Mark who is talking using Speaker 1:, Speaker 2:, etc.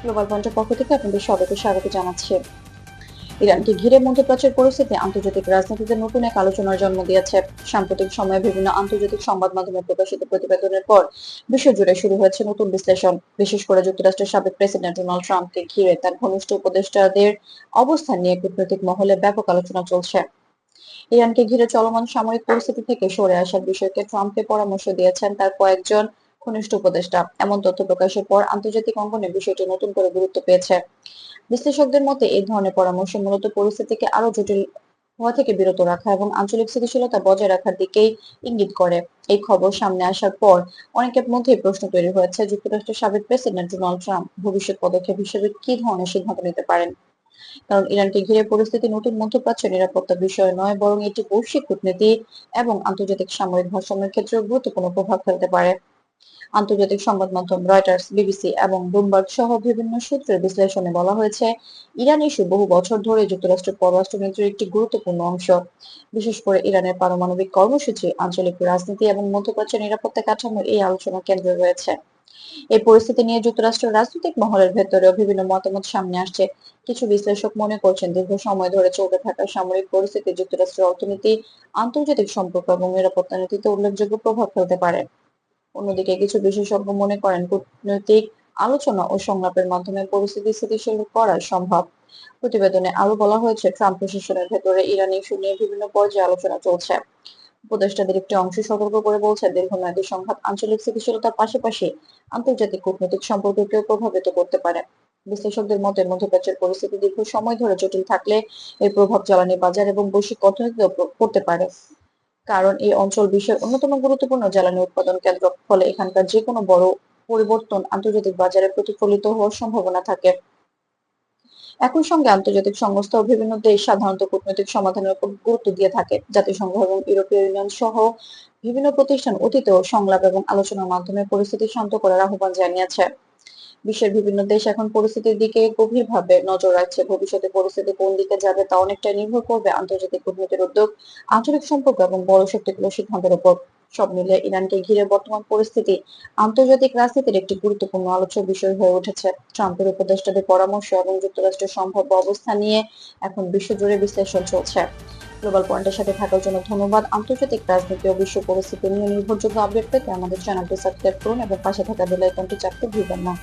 Speaker 1: Global পয়েন্টের পক্ষ থেকে আপনাদের সবাইকে স্বাগত জানাচ্ছি। ইরানকে ঘিরে মধ্যপ্রাচ্যের পরিস্থিতি আন্তর্জাতিক রাজনীতিতে নতুন এক আলোচনার জন্ম দিয়েছে। সাম্প্রতিক সময়ে বিভিন্ন আন্তর্জাতিক সংবাদ মাধ্যমে প্রকাশিত প্রতিবেদনের পর বিশ্বজুড়ে শুরু হয়েছে নতুন বিশ্লেষণ। বিশেষ করে যুক্তরাষ্ট্রের সাবেক প্রেসিডেন্ট ডোনাল্ড ট্রাম্পকে ঘিরে তার ঘনিষ্ঠ উপদেষ্টাদের অবস্থান নিয়ে কূটনৈতিক মহলে ব্যাপক আলোচনা চলছে। ইরানকে ঘিরে চলমান সামরিক পরিস্থিতি থেকে সরে আসার বিষয়কে ট্রাম্পকে পরামর্শ দিয়েছেন তার কয়েকজন ঘনিষ্ঠ উপদেষ্টা। এমন তথ্য প্রকাশের পর আন্তর্জাতিক অঙ্গনে বিষয়টি নতুন করে গুরুত্ব পেয়েছে। বিশ্লেষকদের মতে এই ধরনের পরামর্শ মূলত পরিস্থিতিকে আরো জটিল হওয়া থেকে বিরত রাখা এবং আঞ্চলিক স্থিতিশীলতা বজায় রাখার দিকেই ইঙ্গিত করে। এই খবর সামনে আসার পর অনেকের মধ্যেই প্রশ্ন তৈরি হয়েছে, যুক্তরাষ্ট্রের সাবেক প্রেসিডেন্ট ডোনাল্ড ট্রাম্প ভবিষ্যৎ পদক্ষেপ হিসেবে কি ধরনের সিদ্ধান্ত নিতে পারেন। কারণ ইরানকে ঘিরে পরিস্থিতি নতুন মধ্যপ্রাচ্যের নিরাপত্তা বিষয় নয়, বরং এটি বৈশ্বিক কূটনীতি এবং আন্তর্জাতিক সামরিক ভারসাম্যের ক্ষেত্রে গুরুত্বপূর্ণ প্রভাব ফেলতে পারে। আন্তর্জাতিক সংবাদ মাধ্যম রয়টার্স, বিবিসি এবং ব্লুমবার্গ সহ বিভিন্ন সূত্রের বিশ্লেষণে বলা হয়েছে, ইরান ইস্যু বহু বছর ধরে যুক্তরাষ্ট্রের পররাষ্ট্রনীতির একটি গুরুত্বপূর্ণ অংশ। বিশেষ করে ইরানের পারমাণবিক কর্মসূচি, আঞ্চলিক রাজনীতি এবং মধ্যপ্রাচ্যের নিরাপত্তা কাঠামো এই আলোচনার কেন্দ্রে রয়েছে। এই পরিস্থিতি নিয়ে যুক্তরাষ্ট্রের রাজনৈতিক মহলের ভেতরেও বিভিন্ন মতামত সামনে আসছে। কিছু বিশ্লেষক মনে করছেন, দীর্ঘ সময় ধরে চলতে থাকা সামরিক পরিস্থিতি যুক্তরাষ্ট্রের অর্থনীতি, আন্তর্জাতিক সম্পর্ক এবং নিরাপত্তা নীতিতে উল্লেখযোগ্য প্রভাব ফেলতে পারে। অন্যদিকে কিছু বিশেষজ্ঞ মনে করেন, কূটনৈতিক আলোচনা ও সংলাপের মাধ্যমে পরিস্থিতি স্থিতিশীল করা সম্ভব। প্রতিবেদনে আরো বলা হয়েছে, ট্রাম্প প্রশাসনের ভেতরে ইরান ইস্যু নিয়ে বিভিন্ন পর্যায়ে আলোচনা চলছে। উপদেষ্টাদের একটি অংশ সতর্ক করে বলছে, দীর্ঘমেয়াদী সংঘাত আঞ্চলিক স্থিতিশীলতার পাশাপাশি আন্তর্জাতিক কূটনৈতিক সম্পর্ককেও প্রভাবিত করতে পারে। বিশ্লেষকদের মতে, মধ্যপ্রাচ্যের পরিস্থিতি দীর্ঘ সময় ধরে জটিল থাকলে এর প্রভাব জ্বালানি বাজার এবং বৈশ্বিক অর্থনীতিতেও পড়তে পারে। কারণ এই অঞ্চল বিশ্বের অন্যতম গুরুত্বপূর্ণ জ্বালানি উৎপাদন কেন্দ্র। ফলে এখানকার যে কোনো বড় পরিবর্তন আন্তর্জাতিক বাজারে প্রতিফলিত হওয়ার সম্ভাবনা থাকে। একই সঙ্গে আন্তর্জাতিক সংস্থা ও বিভিন্ন দেশ সাধারণত কূটনৈতিক সমাধানের উপর গুরুত্ব দিয়ে থাকে। জাতিসংঘ এবং ইউরোপীয় ইউনিয়ন সহ বিভিন্ন প্রতিষ্ঠান অতীতেও সংলাপ এবং আলোচনার মাধ্যমে পরিস্থিতি শান্ত করার আহ্বান জানিয়েছে। বিশ্বের বিভিন্ন দেশ এখন পরিস্থিতির দিকে গভীরভাবে নজর রাখছে। ভবিষ্যতে পরিস্থিতি কোন দিকে যাবে তা অনেকটাই নির্ভর করবে আন্তর্জাতিক কূটনীতির উদ্যোগ, আঞ্চলিক সম্পর্ক এবং বড় শক্তিগুলোর সিদ্ধান্তের উপর। সব মিলিয়ে ইরানকে ঘিরে বর্তমান পরিস্থিতি আন্তর্জাতিক রাজনীতির একটি গুরুত্বপূর্ণ আলোচ্য বিষয় হয়ে উঠেছে। ট্রাম্পের উপদেষ্টাদের পরামর্শ এবং যুক্তরাষ্ট্রের সম্ভাব্য অবস্থান নিয়ে এখন বিশ্বজুড়ে বিশ্লেষণ চলছে। গ্লোবাল পয়েন্টের সাথে থাকার জন্য ধন্যবাদ। আন্তর্জাতিক রাজনীতি ও বিশ্ব পরিস্থিতি নিয়ে নির্ভরযোগ্য আপডেট পেতে আমাদের চ্যানেলটি সাবস্ক্রাইব করুন এবং পাশে থাকা বেল আইকনটি চাপতে ভুলবেন না।